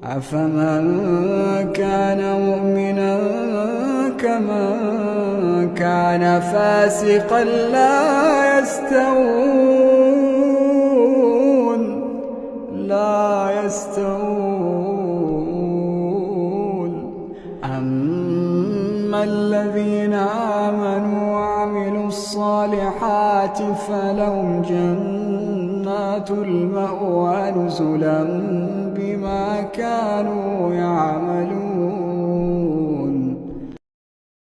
أفمن كان مؤمنا كمن كان فاسقا لا يستوون أما الذين آمنوا وعملوا الصالحات فلهم جنات المأوى نزلا بما كانوا يعملون.